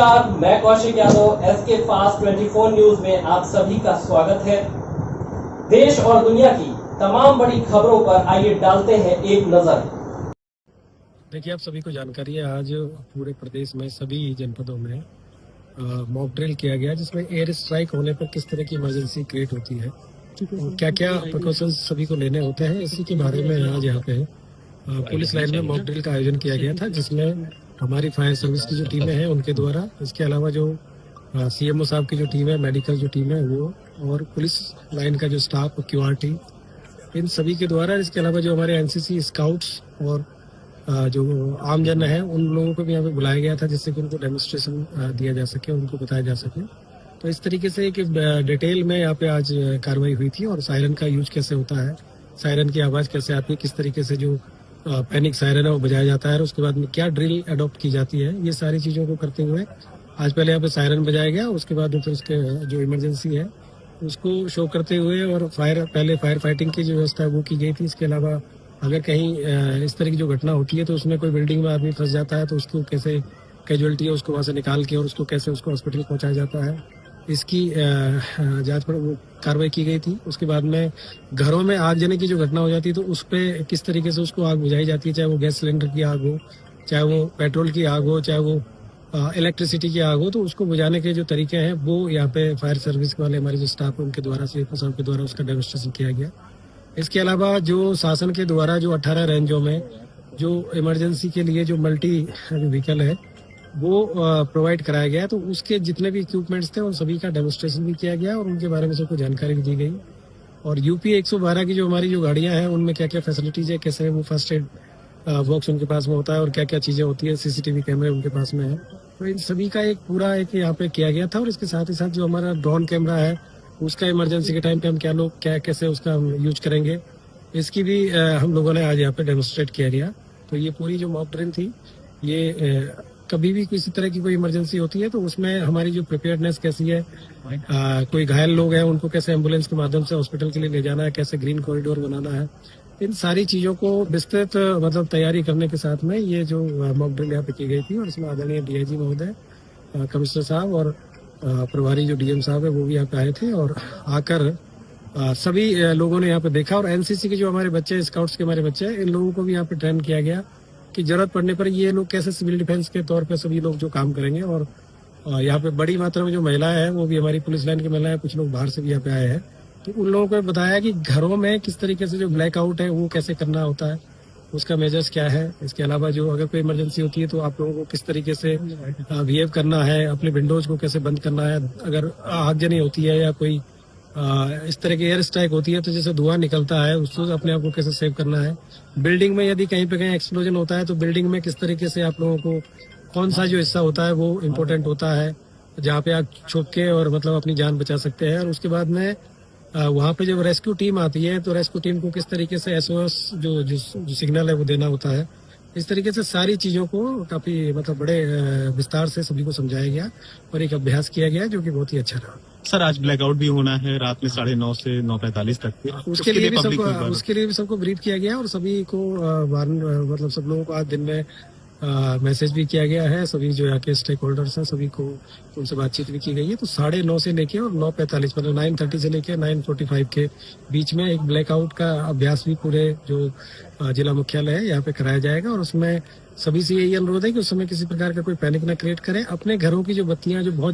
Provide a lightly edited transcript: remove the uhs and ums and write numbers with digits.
नमस्कार, मैं Kaushik Yadav, SK fast 24 news में आप सभी का स्वागत है। देश और दुनिया की तमाम बड़ी खबरों पर आइए डालते हैं एक नजर। देखिए, आप सभी को जानकारी है, आज पूरे प्रदेश में सभी जनपदों में मॉक ड्रिल किया गया, जिसमें एयर स्ट्राइक होने पर किस तरह की इमरजेंसी क्रिएट होती है, क्या क्या प्रिकॉशंस सभी को लेने होते हैं, इसी के बारे में आज यहाँ पे पुलिस लाइन में मॉक ड्रिल का आयोजन किया गया था, जिसमें हमारी फायर सर्विस की जो टीमें हैं उनके द्वारा, इसके अलावा जो सीएमओ साहब की जो टीम है, मेडिकल जो टीम है वो, और पुलिस लाइन का जो स्टाफ, क्यूआरटी, इन सभी के द्वारा, इसके अलावा जो हमारे एनसीसी स्काउट्स और जो आमजन है उन लोगों को भी यहाँ पे बुलाया गया था, जिससे कि उनको डेमोन्स्ट्रेशन दिया जा सके, उनको बताया जा सके। तो इस तरीके से एक डिटेल में यहाँ पे आज कार्रवाई हुई थी। और सायरन का यूज कैसे होता है, सायरन की आवाज़ कैसे आती है, किस तरीके से जो पैनिक सायरन है वो बजाया जाता है, और उसके बाद में क्या ड्रिल अडॉप्ट की जाती है, ये सारी चीज़ों को करते हुए आज पहले यहाँ पे सायरन बजाया गया, उसके बाद फिर उसके जो इमरजेंसी है उसको शो करते हुए, और पहले फायर फाइटिंग की जो व्यवस्था है वो की गई थी। इसके अलावा अगर कहीं इस तरह की जो घटना होती है तो उसमें कोई बिल्डिंग में आदमी फंस जाता है तो उसको कैसे कैजुअलिटी है उसको वहाँ से निकाल के और उसको कैसे उसको हॉस्पिटल पहुँचाया जाता है, इसकी जांच पर वो कार्रवाई की गई थी। उसके बाद में घरों में आग जलने की जो घटना हो जाती है तो उस पर किस तरीके से उसको आग बुझाई जाती है, चाहे वो गैस सिलेंडर की आग हो, चाहे वो पेट्रोल की आग हो, चाहे वो इलेक्ट्रिसिटी की आग हो, तो उसको बुझाने के जो तरीके हैं वो यहाँ पे फायर सर्विस वाले हमारे जो स्टाफ है उनके द्वारा, सीएमओ साहब के द्वारा उसका डेमोन्स्ट्रेशन किया गया। इसके अलावा जो शासन के द्वारा जो 18 रेंजों में जो इमरजेंसी के लिए जो मल्टी व्हीकल है वो प्रोवाइड कराया गया, तो उसके जितने भी इक्विपमेंट्स थे उन सभी का डेमोन्स्ट्रेशन भी किया गया और उनके बारे में सबको जानकारी भी दी गई। और यूपी 112 की जो हमारी जो गाड़ियां हैं उनमें क्या क्या फैसिलिटीज है, कैसे वो फर्स्ट एड बॉक्स उनके पास में होता है और क्या क्या चीजें होती है, सीसीटीवी कैमरे उनके पास में है, तो इन सभी का एक पूरा एक यहाँ पे किया गया था। और इसके साथ ही साथ जो हमारा ड्रोन कैमरा है उसका इमरजेंसी के टाइम पे हम क्या कैसे उसका हम यूज करेंगे, इसकी भी हम लोगों ने आज यहाँ पे डेमोन्स्ट्रेट किया गया। तो ये पूरी जो मॉक ड्रिल थी, ये कभी भी किसी तरह की कोई इमरजेंसी होती है तो उसमें हमारी जो प्रिपेयर्डनेस कैसी है, कोई घायल लोग हैं उनको कैसे एम्बुलेंस के माध्यम से हॉस्पिटल के लिए ले जाना है, कैसे ग्रीन कॉरिडोर बनाना है, इन सारी चीजों को विस्तृत मतलब तैयारी करने के साथ में ये जो मॉक ड्रिल यहाँ पे की गई थी। और इसमें आदरणीय डीआईजी महोदय, कमिश्नर साहब और प्रभारी जो डीएम साहब है वो भी यहाँ पे आए थे, और आकर सभी लोगों ने यहाँ पे देखा। और एनसीसी के जो हमारे बच्चे, स्काउट्स के हमारे बच्चे हैं, इन लोगों को भी यहाँ पे ट्रेन किया गया कि जरूरत पड़ने पर ये लोग कैसे सिविल डिफेंस के तौर पे सभी लोग जो काम करेंगे। और यहाँ पे बड़ी मात्रा में जो महिलाएं हैं वो भी हमारी पुलिस लाइन की महिलाएं, कुछ लोग बाहर से भी यहाँ पे आए हैं, तो उन लोगों को बताया कि घरों में किस तरीके से जो ब्लैकआउट है वो कैसे करना होता है, उसका मेजर्स क्या है। इसके अलावा जो अगर कोई इमरजेंसी होती है तो आप लोगों को किस तरीके से बिहेव करना है, अपने विंडोज को कैसे बंद करना है, अगर आगजनी होती है या कोई इस तरह की एयर स्ट्राइक होती है तो जैसे धुआं निकलता है उसको अपने आप को कैसे सेव करना है। बिल्डिंग में यदि कहीं पे कहीं एक्सप्लोजन होता है तो बिल्डिंग में किस तरीके से आप लोगों को कौन सा जो हिस्सा होता है वो इम्पोर्टेंट होता है, जहाँ पे आप छुप के और मतलब अपनी जान बचा सकते हैं। और उसके बाद में वहाँ पे जब रेस्क्यू टीम आती है तो रेस्क्यू टीम को किस तरीके से एसओएस जो सिग्नल है वो देना होता है। इस तरीके से सारी चीजों को काफी मतलब बड़े विस्तार से सभी को समझाया गया और एक अभ्यास किया गया जो कि बहुत ही अच्छा रहा। सर, आज ब्लैकआउट भी होना है रात में 9:30 से 9:45 तक। उसके लिए भी सबको ब्रीफ किया गया और सभी को मतलब सब लोगों को आज दिन में मैसेज भी किया गया है। सभी जो यहाँ के स्टेक होल्डर्स हैं सभी को उनसे बातचीत भी की गई है। तो 9:30 से लेके और 9:45 मतलब 9:30 से लेके 9:45 के बीच में एक ब्लैकआउट का अभ्यास भी पूरे जो जिला मुख्यालय है यहाँ पे कराया जाएगा। और उसमें सभी से यही अनुरोध है कि उस समय किसी प्रकार का कोई पैनिक न क्रिएट करें, अपने घरों की जो बत्तियां जो बहुत